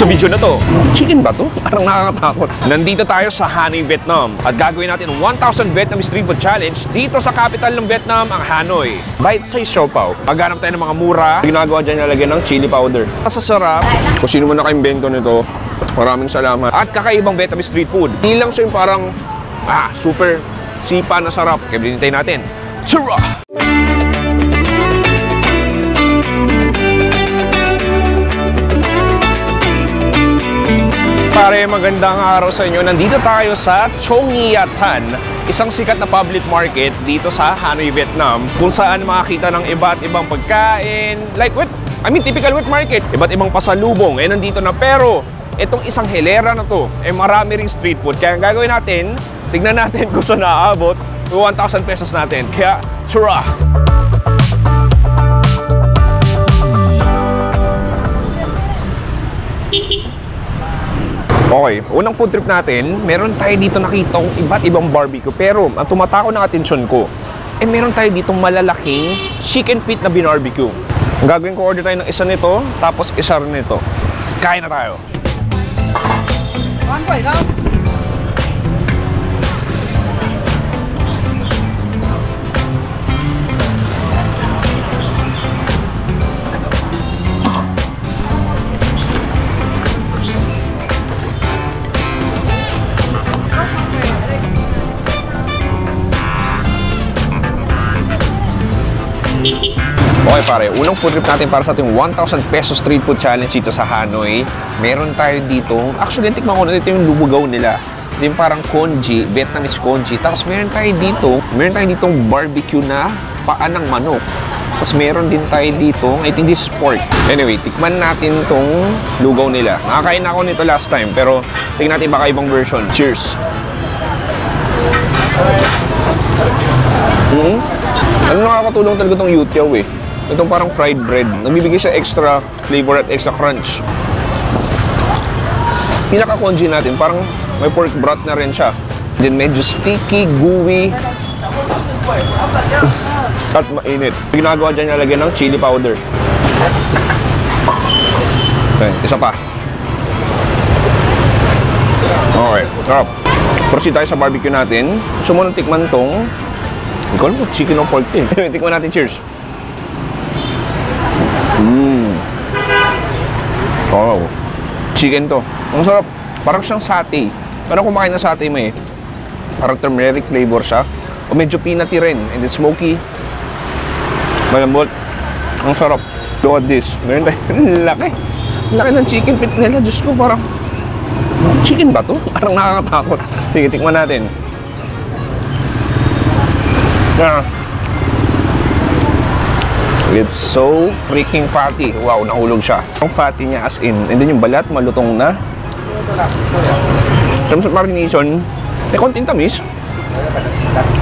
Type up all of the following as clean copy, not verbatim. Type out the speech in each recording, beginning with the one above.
Sa video na to, chicken ba to? Parang nakakatakot. Nandito tayo sa Hanoi, Vietnam. At gagawin natin 1,000 Vietnamese Street Food Challenge dito sa capital ng Vietnam, ang Hanoi. Bite-size siopaw. Maghanap tayo ng mga mura. Ginagawa dyan nalagyan ng chili powder. Masasarap. Kung sino man naka-invento nito, maraming salamat. At kakaibang Vietnamese street food. Hindi lang siya yung parang, super sipa na sarap. Kaya binintay natin. Tara! Pare, magandang araw sa inyo. Nandito tayo sa Chong Ia Tan, isang sikat na public market dito sa Hanoi, Vietnam, kung saan makakita ng iba't ibang pagkain, typical wet market, iba't ibang pasalubong, nandito na. Pero itong isang hilera na to, marami ring street food. Kaya ang gagawin natin, tignan natin kung saan naaabot yung 1,000 pesos natin. Kaya, tara! Okay, unang food trip natin, meron tayo dito nakitang iba't ibang barbecue. Pero ang tumatako ng atensyon ko, meron tayo ditong malalaking chicken feet na binarbecue. Ang gagawin ko, order tayo ng isa nito, tapos isa rin nito. Kain na tayo. Okay pare, unang food trip natin para sa ating 1,000 pesos street food challenge dito sa Hanoi. Meron tayo dito, actually tikman ko na dito yung lubugaw nila. Ito yung parang congee, Vietnamese congee. Tapos meron tayo ditong barbecue na paa ng manok. Tapos meron din tayo dito, I think this is pork. Anyway, tikman natin tong lugaw nila. Nakakain ako nito last time, pero tingnan natin baka ibang version. Cheers! Ano nakakatulong talaga itong youtiao Itong parang fried bread. Nagbibigay siya extra flavor at extra crunch. Pinaka-congee natin, parang may pork broth na rin siya. Then medyo sticky, gooey. At mainit. Ginagawa dyan nalagyan ng chili powder. Okay, isa pa. Okay, sarap. Proceed tayo sa barbecue natin. Sumunod tikman tong, hindi ko alam kung chicken o pork din. Tikman natin, cheers. Wow. Chicken to. Ang sarap. Parang siyang satay. Parang kumakain na satay mo Parang turmeric flavor siya. O medyo peanutty rin. And then smoky. Malambot. Ang sarap. Look at this. Meron tayo. Laki. Laki ng chicken feet nila. Diyos ko, parang chicken ba to? Parang nakakatakot. Sige, tikman natin. It's so freaking fatty. Wow, nahulog siya. Ang fatty niya as in. And then yung balat, malutong na. In terms of marination, may konting tamis.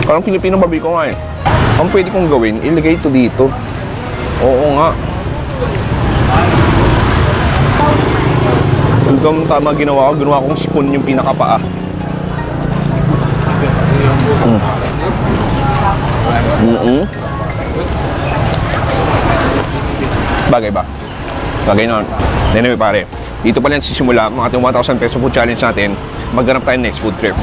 Parang Filipino barbecue nga Ang pwede kong gawin, ilagay ito dito. Oo nga. Hanggang tama ginawa kong spoon yung pinakapaa. Bagay ba? Bagay na. Anyway pare, dito pa lang sisimula ang ating 1,000 peso food challenge natin. Maghanap tayo next food trip.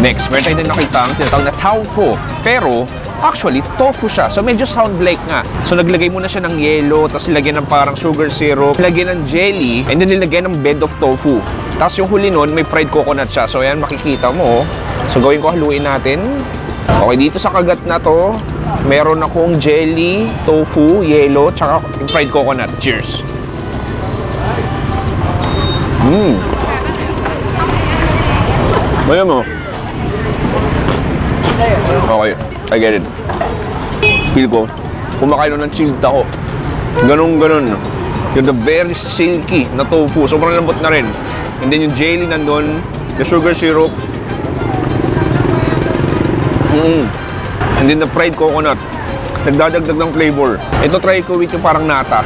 Next, meron tayo din nakita ang tinatawag na tofu. Pero, actually, tofu siya. So, medyo sound like nga. So, naglagay muna siya ng yelo, tapos nilagyan ng parang sugar syrup, nilagyan ng jelly, and then nilagyan ng bed of tofu. Tapos yung huli nun, may fried coconut siya. So, ayan, makikita mo. So, gawin ko, haluin natin. Okay, dito sa kagat na to, meron akong jelly, tofu, yelo, tsaka yung fried coconut. Cheers! Ayan mo. Okay, I get it. Feel ko, kumakain ng chilled taho. Ganun. Yung the very silky na tofu. Sobrang lambot na rin. And then yung jelly nandun, the sugar syrup. And then the fried coconut. Nagdadagdag ng flavor. Ito try ko with yung parang nata.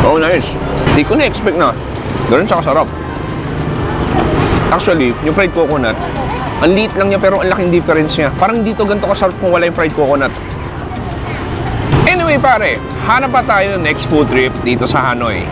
Oh, nice. Hindi ko na-expect na. Ganun siya kasarap. Actually, yung fried coconut, ang liit lang niya pero ang laking difference niya. Parang dito ganito kasarap kung wala yung fried coconut. Anyway pare, hanap pa tayo ng next food trip dito sa Hanoi.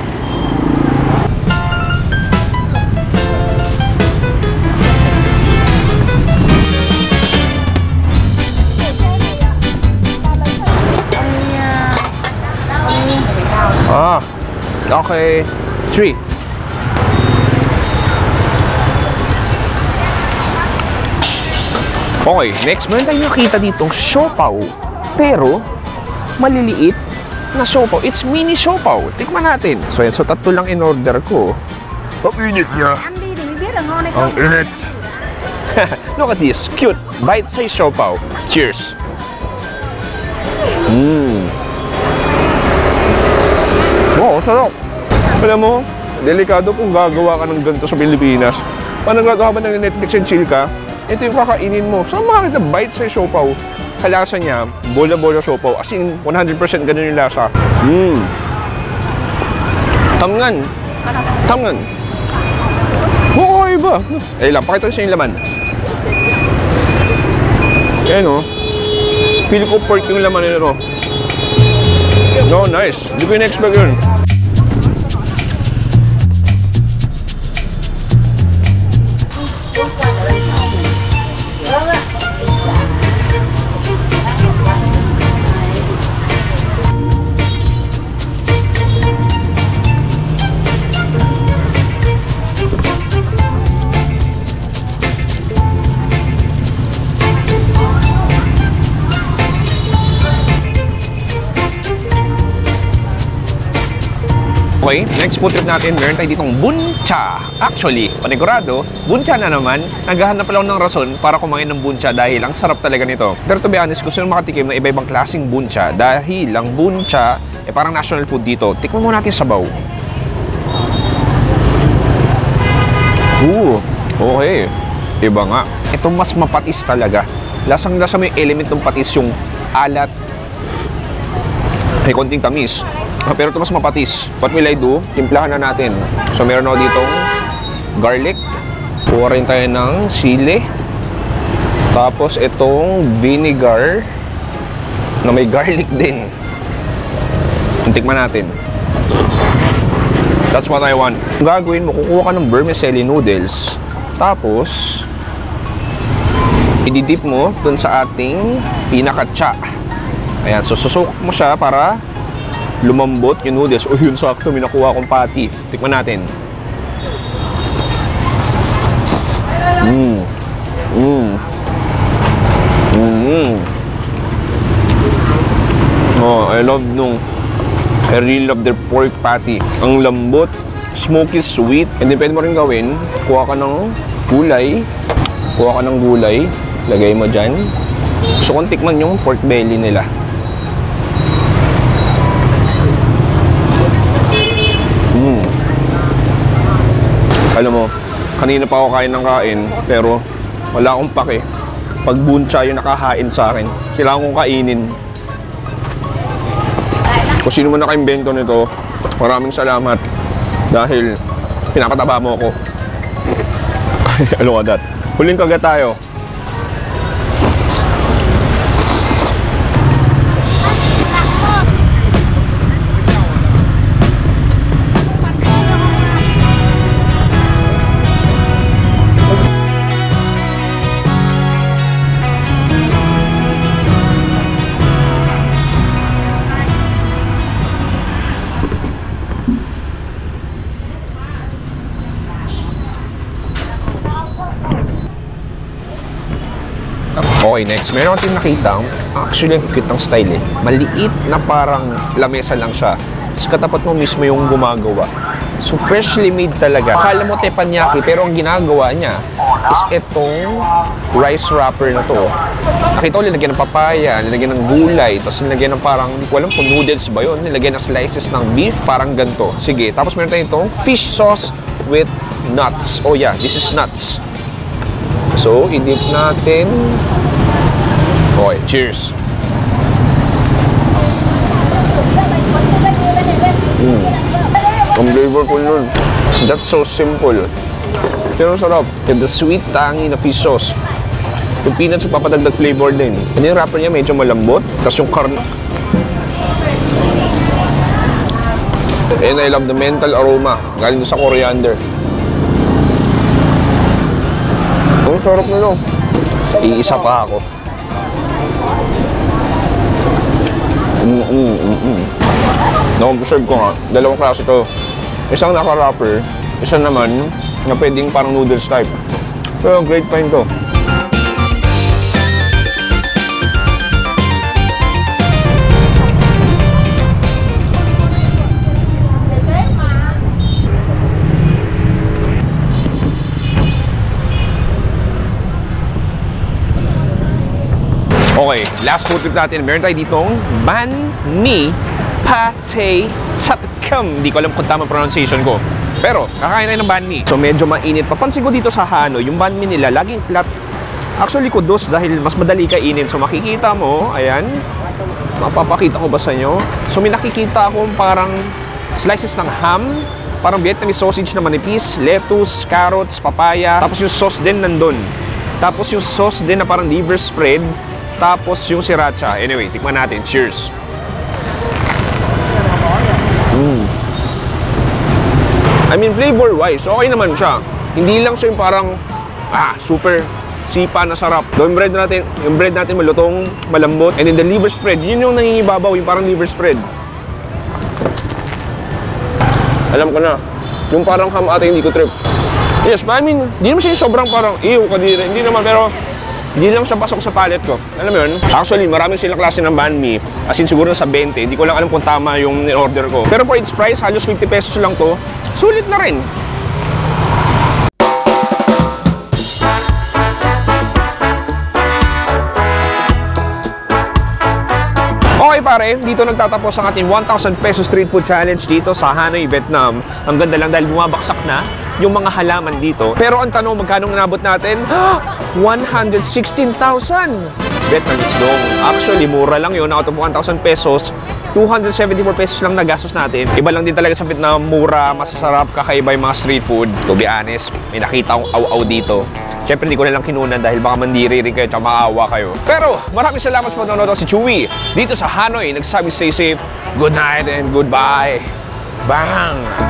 Okay. 3. Okay, next meron tayong nakita ditong siopaw. Pero, maliliit na siopaw. It's mini siopaw. Tikman natin. So, yan. So, tatlo lang in order ko. Ang init niya. Ang init. Look at this. Cute. Bite-sized siopaw. Cheers. Wow, sarap. Alam mo, delikado kung gagawa ka ng ganito sa Pilipinas. Paano habang nag-Netflix and chill ka, ito yung kakainin mo. So, makakita bite-sized siopaw. Kalasa niya, bola-bola siopaw. As in, 100% ganun yung lasa. Tamngan. Okay ba? Eh lang, pakita ko sa yung laman. Ayan o. Feel ko pork yung laman nito. No, nice. Hindi ko in-expect yun. Okay, next food trip natin, meron tayo ditong buncha. Actually, panigurado, buncha na naman. Naghahanap pala ako ng rason para kumain ng buncha dahil ang sarap talaga nito. Pero to be honest, gusto nyo makatikim ng iba-ibang klaseng buncha dahil ang buncha, parang national food dito. Tikman muna natin sabaw. Okay. Iba nga. Ito mas mapatis talaga. Lasang-lasa may element ng patis, yung alat. May konting tamis. Pero ito mas mapatis. What will I do? Timplahan na natin. So meron ako ditong garlic. Kuha rin tayo ng sili. Tapos itong vinegar na may garlic din. Tikman natin. That's what I want. Ang gagawin mo, kukuha ka ng vermicelli noodles. Tapos ididip mo dun sa ating pinakatsa. Ayan, so susuk mo siya para lumambot yung noodles. O yun, sakto, may nakuha akong patty. Tikman natin. Oh, I really love their pork patty. Ang lambot, smoky sweet. And then pwede mo rin gawin, kuha ka ng gulay. Lagay mo dyan. So kung tikman yung pork belly nila. Alam mo, kanina pa ako kain ng kain, pero wala akong pake. Pag buncha yung nakahain sa akin, kailangan kong kainin. Kung sino man naka-invento nito, maraming salamat. Dahil pinapataba mo ako. Ano ka dat? Huling kagat tayo. Okay, next. Meron natin nakita, actually, ang cute ng style eh. Maliit na parang lamesa lang siya. Tapos katapat mo mismo yung gumagawa. So, freshly made talaga. Akala mo teppanyaki, pero ang ginagawa niya is itong rice wrapper na to. Nakita ko, nilagyan ng papaya, nilagyan ng gulay, tapos nilagyan ng parang, hindi ko alam kung noodles ba yun, nilagyan ng slices ng beef, parang ganito. Sige, tapos meron tayo itong fish sauce with nuts. Oh yeah, this is nuts. So, i-dip natin. Okay, cheers. Ang flavorful nun. That's so simple. Pero sarap. And the sweet, tangy na fish sauce. Yung peanuts yung papadagdag flavor din. And yung wrapper niya medyo malambot. Tapos yung karne. And I love the menthol aroma. Galing sa coriander. Ang sarap na no. Iisa pa ako. Nakabuserve ko nga. Dalawang klase to. Isang naka-wrapper, isa naman na pwedeng parang noodles type. Pero great find to. Okay, last food trip natin. Meron tayo ditong banh mi pate satkham. Hindi ko alam kung tama pronunciation ko. Pero, kakain tayo ng banh mi. So, medyo mainit. Papansin ko dito sa Hanoi, yung banh mi nila, laging flat. Actually, kudos dahil mas madali kainin. So, makikita mo, ayan. Mapapakita ko ba sa inyo? So, may nakikita akong parang slices ng ham, parang Vietnamese sausage na manipis, lettuce, carrots, papaya. Tapos yung sauce din nandun. Tapos yung sauce din na parang liver spread. Tapos yung sriracha. Anyway, tikman natin. Cheers! I mean, flavor-wise, okay naman siya. Hindi lang siya yung parang, super sipa na sarap. Yung bread natin malutong, malambot. And then the liver spread, yun yung nangingibabaw, yung parang liver spread. Alam ko na, yung parang ham ate hindi ko trip. Yes, but I mean, hindi naman siya yung sobrang parang, ew, kadiri. Hindi naman, pero hindi lang siya pasok sa palate ko. Alam mo yun? Actually, maraming silang klase ng banh mi. As in, siguro sa 20. Hindi ko lang alam kung tama yung in-order ko. Pero for its price, halos 50 pesos lang to. Sulit na rin. Okay pare, dito nagtatapos ang ating 1,000 pesos street food challenge dito sa Hanoi, Vietnam. Ang ganda lang dahil bumabaksak na yung mga halaman dito. Pero ang tanong, magkano nabot natin? 116,000 Vietnamese dong. Actually, mura lang yun. Out of 1,000 pesos, 274 pesos lang nagastos natin. Iba lang din talaga sa Vietnam, mura, masasarap, kakaiba yung mga street food. To be honest, may nakita akong aw-aw dito. Siyempre, hindi ko na lang kinunan dahil baka mandiri rin kayo at maawa kayo. Pero, maraming salamat sa panonood. Si Chewy dito sa Hanoi. Nagsabi stay safe, good night and goodbye. Bang!